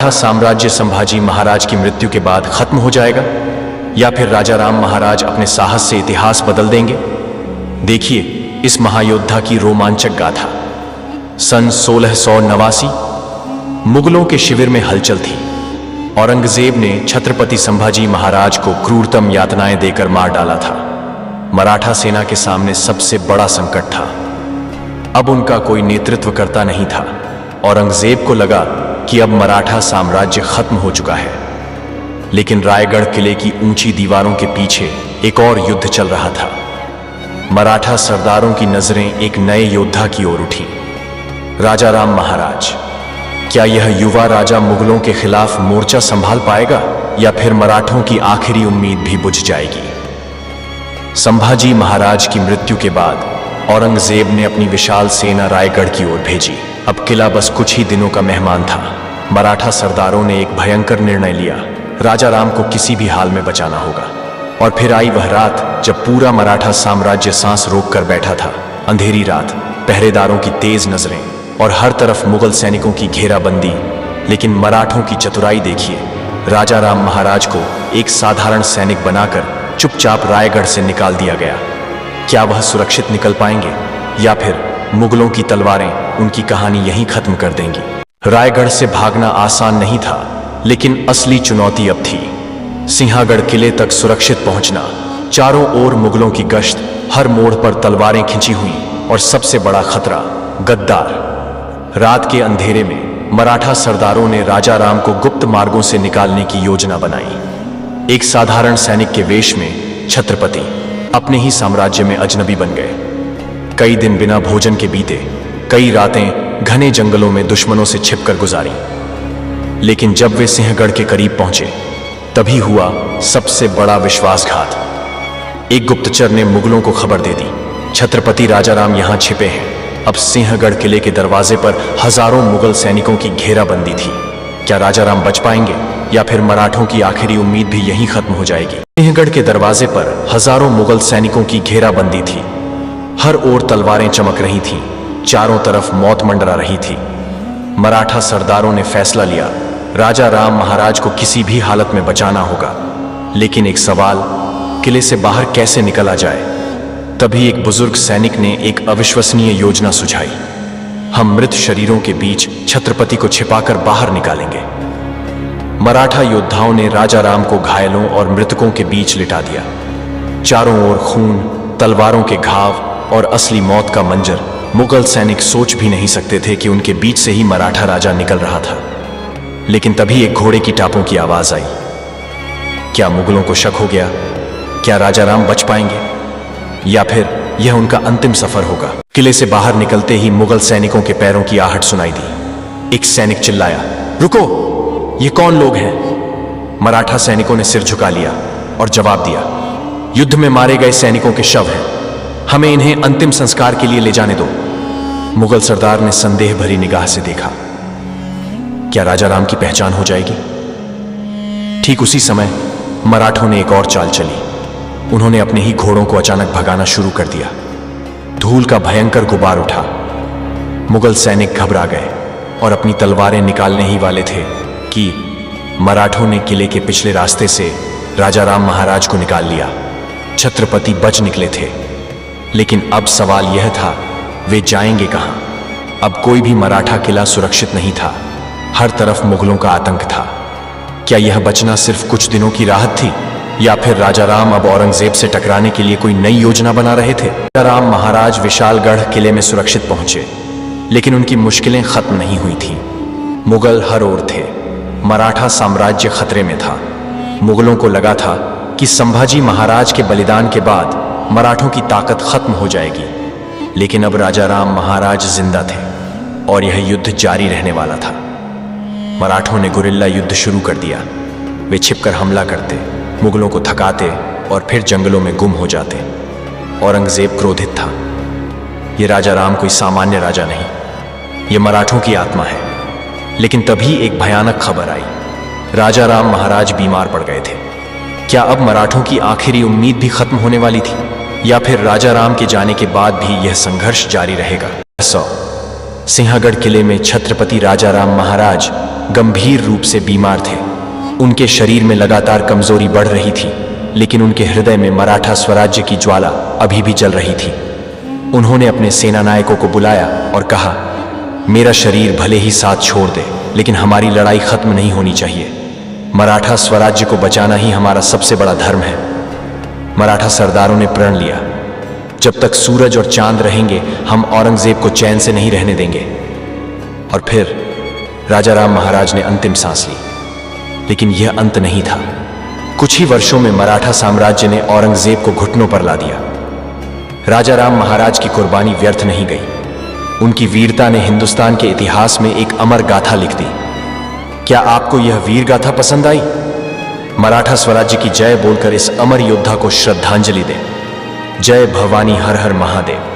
मराठा साम्राज्य संभाजी महाराज की मृत्यु के बाद खत्म हो जाएगा या फिर राजा राम महाराज अपने साहस से इतिहास बदल देंगे? देखिए इस महायोद्धा की रोमांचक गाथा। सन 1689 मुगलों के शिविर में हलचल थी। औरंगजेब ने छत्रपति संभाजी महाराज को क्रूरतम यातनाएं देकर मार डाला था। मराठा सेना के सामने सबसे बड़ा संकट था। अब उनका कोई नेतृत्व करता नहीं था। औरंगजेब को लगा कि अब मराठा साम्राज्य खत्म हो चुका है। लेकिन रायगढ़ किले की ऊंची दीवारों के पीछे एक और युद्ध चल रहा था। मराठा सरदारों की नजरें एक नए योद्धा की ओर उठी, राजा राम महाराज। क्या यह युवा राजा मुगलों के खिलाफ मोर्चा संभाल पाएगा या फिर मराठों की आखिरी उम्मीद भी बुझ जाएगी? संभाजी महाराज की मृत्यु के बाद औरंगजेब ने अपनी विशाल सेना रायगढ़ की ओर भेजी। अब किला बस कुछ ही दिनों का मेहमान था। मराठा सरदारों ने एक भयंकर निर्णय लिया, राजा राम को किसी भी हाल में बचाना होगा। और फिर आई वह रात जब पूरा मराठा साम्राज्य सांस रोक कर बैठा था। अंधेरी रात, पहरेदारों की तेज नजरें और हर तरफ मुगल सैनिकों की घेराबंदी। लेकिन मराठों की चतुराई देखिए। राजा राम महाराज को एक साधारण सैनिक बनाकर चुपचाप रायगढ़ से निकाल दिया गया। क्या वह सुरक्षित निकल पाएंगे या फिर मुगलों की तलवारें उनकी कहानी यहीं खत्म कर देंगी? रायगढ़ से भागना आसान नहीं था, लेकिन असली चुनौती अब थी सिंहगढ़ किले तक सुरक्षित पहुंचना। चारों ओर मुगलों की गश्त, हर मोड़ पर तलवारें खिंची हुई और सबसे बड़ा खतरा गद्दार। रात के अंधेरे में मराठा सरदारों ने राजा राम को गुप्त मार्गों से निकालने की योजना बनाई। एक साधारण सैनिक के वेश में छत्रपति अपने ही साम्राज्य में अजनबी बन गए। कई दिन बिना भोजन के बीते, कई रातें घने जंगलों में दुश्मनों से छिपकर गुजारी। लेकिन जब वे सिंहगढ़ के करीब पहुंचे तभी हुआ सबसे बड़ा विश्वासघात। एक गुप्तचर ने मुगलों को खबर दे दी, छत्रपति राजाराम यहां छिपे हैं। अब सिंहगढ़ किले के दरवाजे पर हजारों मुगल सैनिकों की घेराबंदी थी। क्या राजाराम बच पाएंगे या फिर मराठों की आखिरी उम्मीद भी यहीं खत्म हो जाएगी? सिंहगढ़ के दरवाजे पर हजारों मुगल सैनिकों की घेराबंदी थी। हर ओर तलवारें चमक रही थीं, चारों तरफ मौत मंडरा रही थी। मराठा सरदारों ने फैसला लिया, राजा राम महाराज को किसी भी हालत में बचाना होगा। लेकिन एक सवाल, किले से बाहर कैसे निकला जाए? तभी एक बुजुर्ग सैनिक ने एक अविश्वसनीय योजना सुझाई। हम मृत शरीरों के बीच छत्रपति को छिपाकर बाहर निकालेंगे। मराठा योद्धाओं ने राजा राम को घायलों और मृतकों के बीच लिटा दिया। चारों ओर खून, तलवारों के घाव और असली मौत का मंजर। मुगल सैनिक सोच भी नहीं सकते थे कि उनके बीच से ही मराठा राजा निकल रहा था। लेकिन तभी एक घोड़े की टापों की आवाज आई। क्या मुगलों को शक हो गया? क्या राजा राम बच पाएंगे या फिर यह उनका अंतिम सफर होगा? किले से बाहर निकलते ही मुगल सैनिकों के पैरों की आहट सुनाई दी। एक सैनिक चिल्लाया, रुको, ये कौन लोग हैं? मराठा सैनिकों ने सिर झुका लिया और जवाब दिया, युद्ध में मारे गए सैनिकों के शव हैं, हमें इन्हें अंतिम संस्कार के लिए ले जाने दो। मुगल सरदार ने संदेह भरी निगाह से देखा, क्या राजा राम की पहचान हो जाएगी? ठीक उसी समय मराठों ने एक और चाल चली। उन्होंने अपने ही घोड़ों को अचानक भगाना शुरू कर दिया। धूल का भयंकर गुबार उठा। मुगल सैनिक घबरा गए और अपनी तलवारें निकालने ही वाले थे कि मराठों ने किले के पिछले रास्ते से राजा राम महाराज को निकाल लिया। छत्रपति बच निकले थे, लेकिन अब सवाल यह था, वे जाएंगे कहां? अब कोई भी मराठा किला सुरक्षित नहीं था। हर तरफ मुगलों का आतंक था। क्या यह बचना सिर्फ कुछ दिनों की राहत थी या फिर राजा राम अब औरंगजेब से टकराने के लिए कोई नई योजना बना रहे थे? राजा राम महाराज विशालगढ़ किले में सुरक्षित पहुंचे, लेकिन उनकी मुश्किलें खत्म नहीं हुई थीं। मुगल हर ओर थे। मराठा साम्राज्य खतरे में था। मुगलों को लगा था कि संभाजी महाराज के बलिदान के बाद मराठों की ताकत खत्म हो जाएगी। लेकिन अब राजा राम महाराज जिंदा थे और यह युद्ध जारी रहने वाला था। मराठों ने गुरिल्ला युद्ध शुरू कर दिया। वे छिपकर हमला करते, मुगलों को थकाते और फिर जंगलों में गुम हो जाते। औरंगजेब क्रोधित था। ये राजा राम कोई सामान्य राजा नहीं, ये मराठों की आत्मा है। लेकिन तभी एक भयानक खबर आई। राजा राम महाराज बीमार पड़ गए थे। क्या अब मराठों की आखिरी उम्मीद भी खत्म होने वाली थी या फिर राजा राम के जाने के बाद भी यह संघर्ष जारी रहेगा? सिंहगढ़ किले में छत्रपति राजा राम महाराज गंभीर रूप से बीमार थे। उनके शरीर में लगातार कमजोरी बढ़ रही थी, लेकिन उनके हृदय में मराठा स्वराज्य की ज्वाला अभी भी जल रही थी। उन्होंने अपने सेना नायकों को बुलाया और कहा, मेरा शरीर भले ही साथ छोड़ दे, लेकिन हमारी लड़ाई खत्म नहीं होनी चाहिए। मराठा स्वराज्य को बचाना ही हमारा सबसे बड़ा धर्म है। मराठा सरदारों ने प्रण लिया, जब तक सूरज और चांद रहेंगे हम औरंगजेब को चैन से नहीं रहने देंगे। और फिर राजा राम महाराज ने अंतिम सांस ली। लेकिन यह अंत नहीं था। कुछ ही वर्षों में मराठा साम्राज्य ने औरंगजेब को घुटनों पर ला दिया। राजा राम महाराज की कुर्बानी व्यर्थ नहीं गई। उनकी वीरता ने हिंदुस्तान के इतिहास में एक अमर गाथा लिख दी। क्या आपको यह वीर गाथा पसंद आई? मराठा स्वराज्य की जय बोलकर इस अमर योद्धा को श्रद्धांजलि दें। जय भवानी, हर हर महादेव।